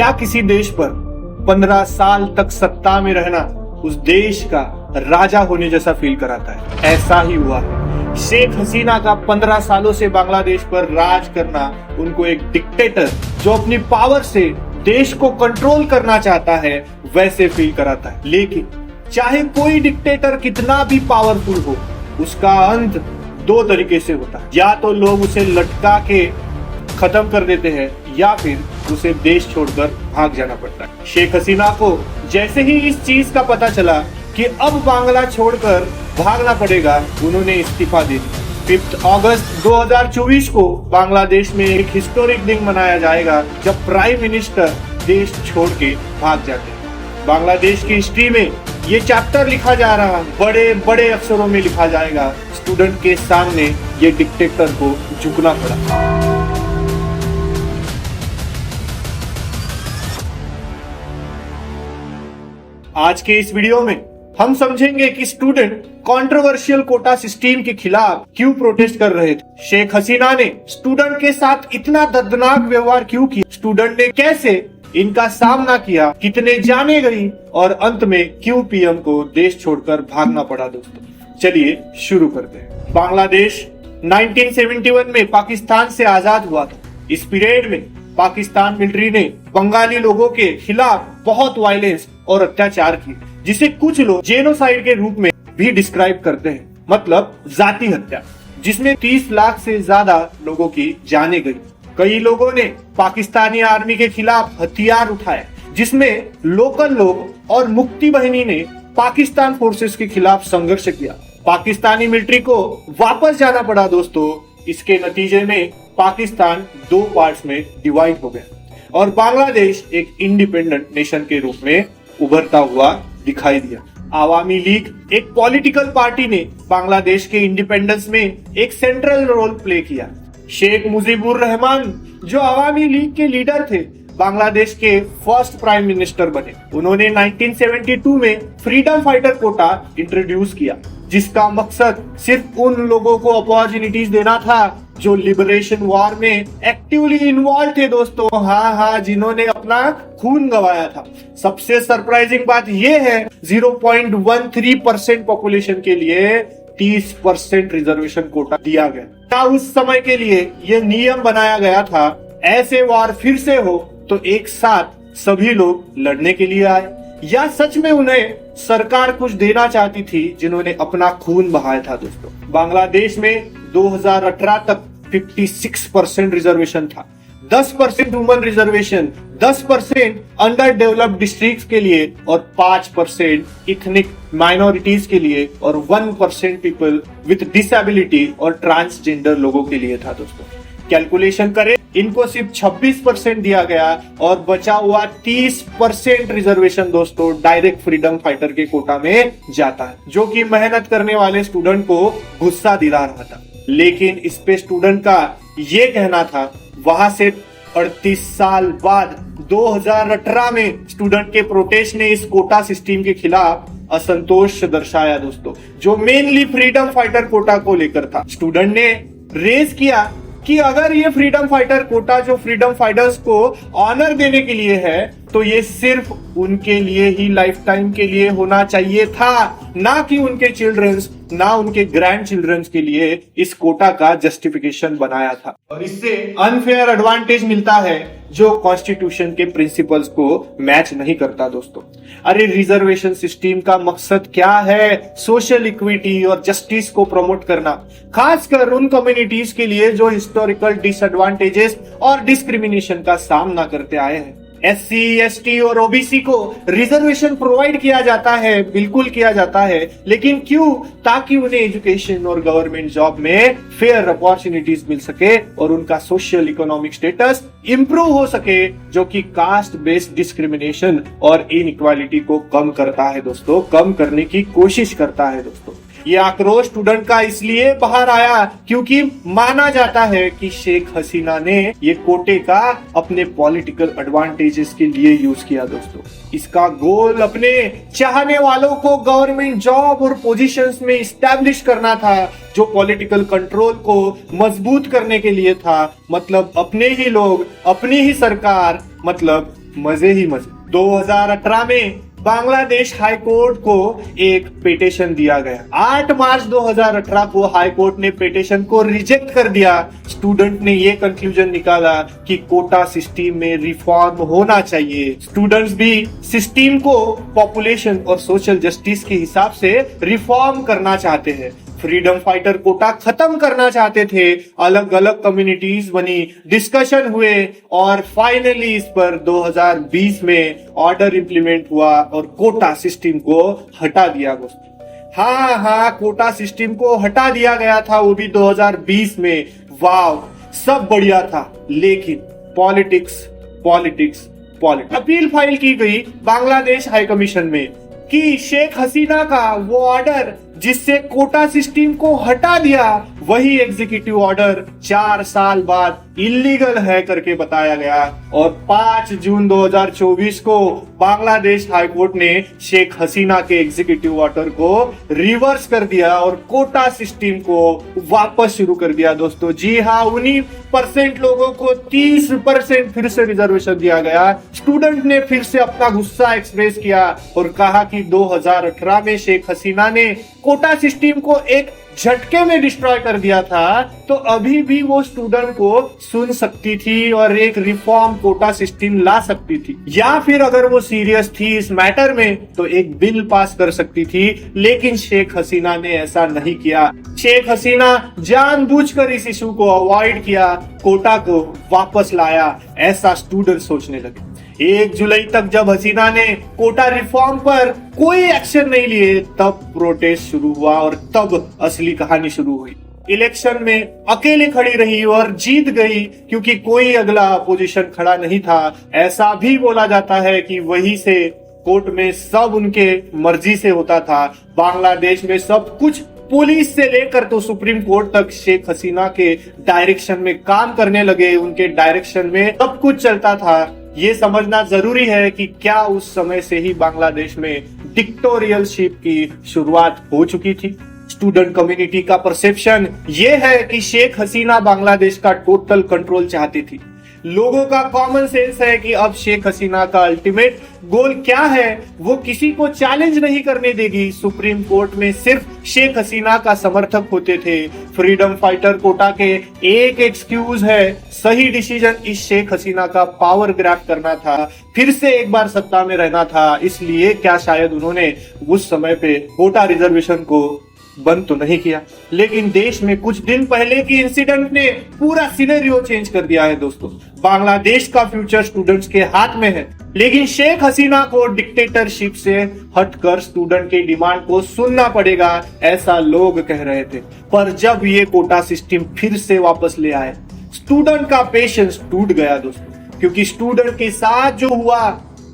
क्या किसी देश पर 15 साल तक सत्ता में रहना उस देश का राजा होने जैसा फील कराता है? ऐसा ही हुआ है। शेख हसीना का 15 सालों से बांग्लादेश पर राज करना उनको एक डिक्टेटर जो अपनी पावर से देश को कंट्रोल करना चाहता है वैसे फील कराता है। लेकिन चाहे कोई डिक्टेटर कितना भी पावरफुल हो, उसका अंत दो तरीके से होता है। या तो लोग उसे लटका के खत्म कर देते हैं या फिर उसे देश छोड़कर भाग जाना पड़ता है। शेख हसीना को जैसे ही इस चीज का पता चला कि अब बांग्ला छोड़कर भागना पड़ेगा, उन्होंने इस्तीफा दे दिया। 5 अगस्त 2024 को बांग्लादेश में एक हिस्टोरिक दिन मनाया जाएगा जब प्राइम मिनिस्टर देश छोड़ के भाग जाते हैं। बांग्लादेश की हिस्ट्री में ये चैप्टर लिखा जा रहा है, बड़े बड़े अक्षरों में लिखा जाएगा। स्टूडेंट के सामने ये डिक्टेटर को झुकना पड़ा। आज के इस वीडियो में हम समझेंगे कि स्टूडेंट कंट्रोवर्शियल कोटा सिस्टम के खिलाफ क्यों प्रोटेस्ट कर रहे थे, शेख हसीना ने स्टूडेंट के साथ इतना दर्दनाक व्यवहार क्यों किया, स्टूडेंट ने कैसे इनका सामना किया, कितने जाने गई और अंत में क्यों पीएम को देश छोड़कर भागना पड़ा। दोस्तों चलिए शुरू करते हैं। बांग्लादेश 1971 में पाकिस्तान से आजाद हुआ था। इस पीरियड में पाकिस्तान मिलिट्री ने बंगाली लोगों के खिलाफ बहुत वायलेंस और अत्याचार किए, जिसे कुछ लोग जेनोसाइड के रूप में भी डिस्क्राइब करते हैं, मतलब जाति हत्या, जिसमें 30 लाख से ज्यादा लोगों की जाने गई। कई लोगों ने पाकिस्तानी आर्मी के खिलाफ हथियार उठाए, जिसमें लोकल लोग और मुक्ति बहिनी ने पाकिस्तान फोर्सेस के खिलाफ संघर्ष किया। पाकिस्तानी मिलिट्री को वापस जाना पड़ा। दोस्तों इसके नतीजे में पाकिस्तान 2 पार्ट्स में डिवाइड हो गया और बांग्लादेश एक इंडिपेंडेंट नेशन के रूप में उभरता हुआ दिखाई दिया। आवामी लीग एक पॉलिटिकल पार्टी ने बांग्लादेश के इंडिपेंडेंस में एक सेंट्रल रोल प्ले किया। शेख मुजीबुर रहमान जो आवामी लीग के लीडर थे, बांग्लादेश के फर्स्ट प्राइम मिनिस्टर बने। उन्होंने 1972 में फ्रीडम फाइटर कोटा इंट्रोड्यूस किया, जिसका मकसद सिर्फ उन लोगों को अपॉर्चुनिटीज देना था जो लिबरेशन वॉर में एक्टिवली इन्वॉल्व थे। दोस्तों हाँ, जिन्होंने अपना खून गंवाया था। सबसे सरप्राइजिंग बात यह है 0.13% पॉपुलेशन के लिए 30% रिजर्वेशन कोटा दिया गया। उस समय के लिए यह नियम बनाया गया था, ऐसे वॉर फिर से हो तो एक साथ सभी लोग लड़ने के लिए आए, या सच में उन्हें सरकार कुछ देना चाहती थी जिन्होंने अपना खून बहाया था। दोस्तों बांग्लादेश में 2018 तक 56% रिजर्वेशन था, 10% women reservation, 10% under developed district के लिए और 5% इथनिक माइनॉरिटीज के लिए और 1% पीपल विथ डिसेबिलिटी और ट्रांसजेंडर लोगों के लिए था। दोस्तों कैलकुलेशन करें, इनको सिर्फ 26% दिया गया और बचा हुआ 30% रिजर्वेशन दोस्तों डायरेक्ट फ्रीडम फाइटर के कोटा में जाता है, जो कि मेहनत करने वाले स्टूडेंट को गुस्सा दिला रहा था। लेकिन इस पे स्टूडेंट का ये कहना था, वहां से 38 साल बाद 2018 में स्टूडेंट के प्रोटेस्ट ने इस कोटा सिस्टम के खिलाफ असंतोष दर्शाया। दोस्तों जो मेनली फ्रीडम फाइटर कोटा को लेकर था, स्टूडेंट ने रेज किया कि अगर ये फ्रीडम फाइटर कोटा जो फ्रीडम फाइटर्स को ऑनर देने के लिए है, तो ये सिर्फ उनके लिए ही लाइफ टाइम के लिए होना चाहिए था, ना कि उनके चिल्ड्रंस, ना उनके ग्रैंड चिल्ड्रंस के लिए इस कोटा का जस्टिफिकेशन बनाया था। और इससे अनफेयर एडवांटेज मिलता है जो कॉन्स्टिट्यूशन के प्रिंसिपल्स को मैच नहीं करता। दोस्तों अरे रिजर्वेशन सिस्टम का मकसद क्या है? सोशल इक्विटी और जस्टिस को प्रमोट करना, खासकर उन कम्युनिटीज के लिए जो हिस्टोरिकल डिसएडवांटेजेस और डिस्क्रिमिनेशन का सामना करते आए हैं। SC, ST और OBC को रिजर्वेशन प्रोवाइड किया जाता है, बिल्कुल किया जाता है, लेकिन क्यों? ताकि उन्हें एजुकेशन और गवर्नमेंट जॉब में फेयर अपॉर्चुनिटीज मिल सके और उनका सोशल इकोनॉमिक स्टेटस इंप्रूव हो सके, जो कि कास्ट बेस्ड डिस्क्रिमिनेशन और इनइक्वालिटी को कम करता है। दोस्तों कम करने की कोशिश करता है। दोस्तों ये आक्रोश स्टूडेंट का इसलिए बाहर आया क्योंकि माना जाता है कि शेख हसीना ने ये कोटे का अपने पॉलिटिकल एडवांटेजेस के लिए यूज किया। दोस्तों इसका गोल अपने चाहने वालों को गवर्नमेंट जॉब और पोजीशंस में इस्टेब्लिश करना था, जो पॉलिटिकल कंट्रोल को मजबूत करने के लिए था। मतलब अपने ही लोग, अपनी ही सरकार, मतलब मजे ही मजे। 2018 में बांग्लादेश हाई कोर्ट को एक पिटीशन दिया गया। 8 मार्च 2018 को हाई कोर्ट ने पिटीशन को रिजेक्ट कर दिया। स्टूडेंट ने ये कंक्लूजन निकाला कि कोटा सिस्टम में रिफॉर्म होना चाहिए। स्टूडेंट्स भी सिस्टम को पॉपुलेशन और सोशल जस्टिस के हिसाब से रिफॉर्म करना चाहते हैं। फ्रीडम फाइटर कोटा खत्म करना चाहते थे। अलग अलग कम्युनिटीज बनी, डिस्कशन हुए और फाइनली इस पर 2020 में ऑर्डर इंप्लीमेंट हुआ और कोटा सिस्टम को हटा दिया दोस्तों। हाँ, कोटा सिस्टम को हटा दिया गया था, वो भी 2020 में। वाव, सब बढ़िया था, लेकिन पॉलिटिक्स अपील फाइल की गई बांग्लादेश हाई कमीशन में कि शेख हसीना का वो ऑर्डर जिससे कोटा सिस्टम को हटा दिया, वही एग्जीक्यूटिव ऑर्डर 4 साल बाद इलीगल है करके बताया गया। और 5 जून 2024 को बांग्लादेश हाईकोर्ट ने शेख हसीना के एग्जीक्यूटिव ऑर्डर को रिवर्स कर दिया और कोटा सिस्टम को वापस शुरू कर दिया दोस्तों। जी हाँ, 19% लोगों को 30% फिर से रिजर्वेशन दिया गया। स्टूडेंट ने फिर से अपना गुस्सा एक्सप्रेस किया और कहा कि 2018 में शेख हसीना ने कोटा सिस्टम को एक झटके में डिस्ट्रॉय कर दिया था, तो अभी भी वो स्टूडेंट को सुन सकती थी और एक रिफॉर्म कोटा सिस्टम ला सकती थी, या फिर अगर वो सीरियस थी इस मैटर में तो एक बिल पास कर सकती थी। लेकिन शेख हसीना ने ऐसा नहीं किया। शेख हसीना जानबूझकर इस इशू को अवॉइड किया, कोटा को वापस लाया, ऐसा स्टूडेंट सोचने लगे। 1 जुलाई तक जब हसीना ने कोटा रिफॉर्म पर कोई एक्शन नहीं लिए, तब प्रोटेस्ट शुरू हुआ और तब असली कहानी शुरू हुई। इलेक्शन में अकेले खड़ी रही और जीत गई क्योंकि कोई अगला अपोजिशन खड़ा नहीं था। ऐसा भी बोला जाता है कि वहीं से कोर्ट में सब उनके मर्जी से होता था। बांग्लादेश में सब कुछ पुलिस से लेकर तो सुप्रीम कोर्ट तक शेख हसीना के डायरेक्शन में काम करने लगे। उनके डायरेक्शन में सब कुछ चलता था। ये समझना जरूरी है कि क्या उस समय से ही बांग्लादेश में डिक्टेटरशिप की शुरुआत हो चुकी थी। स्टूडेंट कम्युनिटी का परसेप्शन ये है कि शेख हसीना बांग्लादेश का टोटल कंट्रोल चाहती थी। लोगों का कॉमन सेंस है कि अब शेख हसीना का अल्टीमेट गोल क्या है, वो किसी को चैलेंज नहीं करने देगी। सुप्रीम कोर्ट में सिर्फ शेख हसीना का समर्थक होते थे। फ्रीडम फाइटर कोटा के एक एक्सक्यूज है, सही डिसीजन इस शेख हसीना का पावर ग्रैब करना था, फिर से एक बार सत्ता में रहना था। इसलिए क्या शायद उन्होंने उस समय पे कोटा रिजर्वेशन को बंद तो नहीं किया। लेकिन देश में कुछ दिन पहले की इंसिडेंट ने पूरा सिनेरियो चेंज कर दिया है दोस्तों। बांग्लादेश का फ्यूचर स्टूडेंट्स के हाथ में है, लेकिन शेख हसीना को डिक्टेटरशिप से हटकर स्टूडेंट की डिमांड को सुनना पड़ेगा, ऐसा लोग कह रहे थे। पर जब ये कोटा सिस्टम फिर से वापस ले आए, स्टूडेंट का पेशेंस टूट गया दोस्तों। क्योंकि स्टूडेंट के साथ जो हुआ,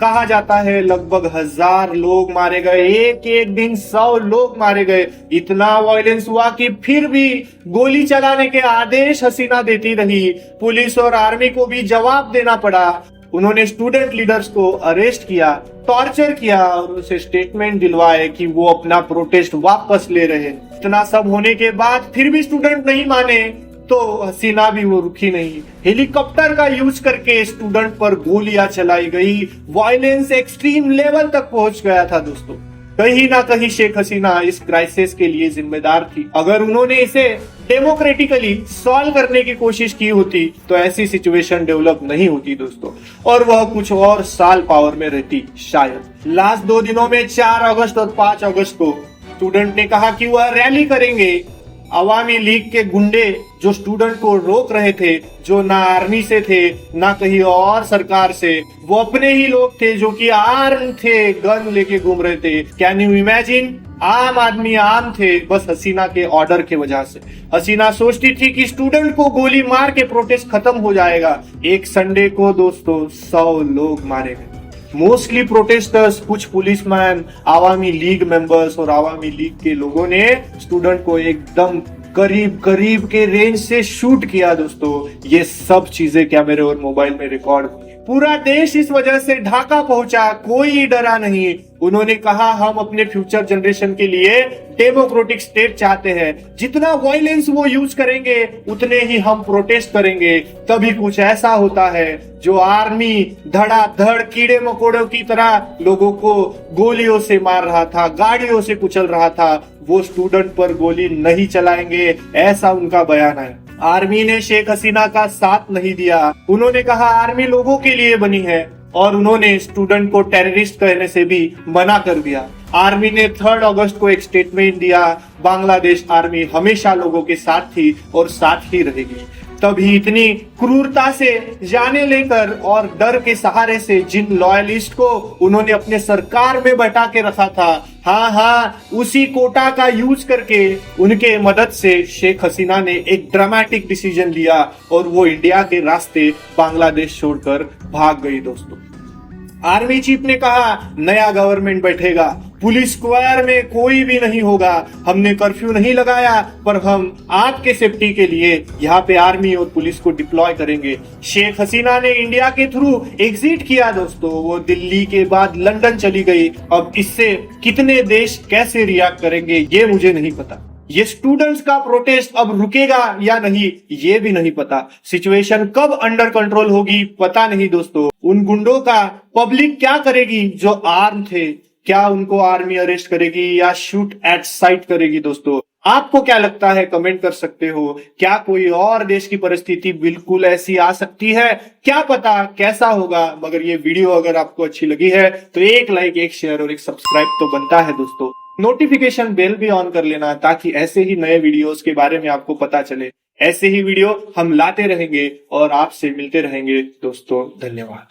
कहा जाता है लगभग 1000 लोग मारे गए, एक दिन 100 लोग मारे गए। इतना वायलेंस हुआ कि फिर भी गोली चलाने के आदेश हसीना देती रही। पुलिस और आर्मी को भी जवाब देना पड़ा। उन्होंने स्टूडेंट लीडर्स को अरेस्ट किया, टॉर्चर किया और उनसे स्टेटमेंट दिलवाए कि वो अपना प्रोटेस्ट वापस ले रहे। इतना सब होने के बाद फिर भी स्टूडेंट नहीं माने, तो हसीना भी वो रुकी नहीं। हेलीकॉप्टर का यूज करके स्टूडेंट पर गोलियां चलाई गई। वायलेंस एक्सट्रीम लेवल तक पहुंच गया था दोस्तों। कहीं ना कहीं शेख हसीना इस क्राइसिस के लिए जिम्मेदार थी। अगर उन्होंने इसे डेमोक्रेटिकली सॉल्व करने की कोशिश की होती तो ऐसी सिचुएशन डेवलप नहीं होती दोस्तों, और वह कुछ और साल पावर में रहती शायद। लास्ट 2 दिनों में 4 अगस्त और 5 अगस्त को स्टूडेंट ने कहा कि वह रैली करेंगे। अवामी लीग के गुंडे जो स्टूडेंट को रोक रहे थे, जो ना आर्मी से थे ना कहीं और सरकार से, वो अपने ही लोग थे जो कि आर्म थे, गन लेके घूम रहे थे। Can you imagine? आम आदमी आम थे, बस हसीना के ऑर्डर के वजह से। हसीना सोचती थी कि स्टूडेंट को गोली मार के प्रोटेस्ट खत्म हो जाएगा। एक संडे को दोस्तों 100 लोग मारे गए। मोस्टली प्रोटेस्टर्स, कुछ पुलिसमैन, आवामी लीग मेंबर्स और आवामी लीग के लोगों ने स्टूडेंट को एकदम करीब के रेंज से शूट किया दोस्तों। ये सब चीजें कैमरे और मोबाइल में रिकॉर्ड हुई। पूरा देश इस वजह से ढाका पहुंचा, कोई डरा नहीं। उन्होंने कहा हम अपने फ्यूचर जनरेशन के लिए डेमोक्रेटिक स्टेट चाहते हैं, जितना वायलेंस वो यूज करेंगे उतने ही हम प्रोटेस्ट करेंगे। तभी कुछ ऐसा होता है जो आर्मी धड़ाधड़ कीड़े मकोड़ों की तरह लोगों को गोलियों से मार रहा था, गाड़ियों से कुचल रहा था, वो स्टूडेंट पर गोली नहीं चलाएंगे, ऐसा उनका बयान है। आर्मी ने शेख हसीना का साथ नहीं दिया। उन्होंने कहा आर्मी लोगों के लिए बनी है और उन्होंने स्टूडेंट को टेररिस्ट कहने से भी मना कर दिया। आर्मी ने 3 अगस्त को एक स्टेटमेंट दिया, बांग्लादेश आर्मी हमेशा लोगों के साथ थी और साथ ही रहेगी। तभी इतनी क्रूरता से जाने लेकर और डर के सहारे से जिन लॉयलिस्ट को उन्होंने अपने सरकार में बैठा के रखा था, हाँ, उसी कोटा का यूज करके उनके मदद से शेख हसीना ने एक ड्रामेटिक डिसीजन लिया और वो इंडिया के रास्ते बांग्लादेश छोड़कर भाग गई। दोस्तों, आर्मी चीफ ने कहा नया गवर्नमेंट बैठेगा, पुलिस स्क्वायर में कोई भी नहीं होगा, हमने कर्फ्यू नहीं लगाया, पर हम आपके सेफ्टी के लिए यहाँ पे आर्मी और पुलिस को डिप्लॉय करेंगे। शेख हसीना ने इंडिया के थ्रू एग्जिट किया। दोस्तों, वो दिल्ली के बाद लंदन चली गई। अब इससे कितने देश कैसे रिएक्ट करेंगे ये मुझे नहीं पता। ये स्टूडेंट्स का प्रोटेस्ट अब रुकेगा या नहीं ये भी नहीं पता। सिचुएशन कब अंडर कंट्रोल होगी पता नहीं। दोस्तों, उन गुंडों का पब्लिक क्या करेगी जो आर्म थे? क्या उनको आर्मी अरेस्ट करेगी या शूट एट साइट करेगी? दोस्तों, आपको क्या लगता है? कमेंट कर सकते हो। क्या कोई और देश की परिस्थिति बिल्कुल ऐसी आ सकती है? क्या पता कैसा होगा। मगर ये वीडियो अगर आपको अच्छी लगी है तो एक लाइक, एक शेयर और एक सब्सक्राइब तो बनता है। दोस्तों, नोटिफिकेशन बेल भी ऑन कर लेना ताकि ऐसे ही नए वीडियोस के बारे में आपको पता चले। ऐसे ही वीडियो हम लाते रहेंगे और आपसे मिलते रहेंगे। दोस्तों, धन्यवाद।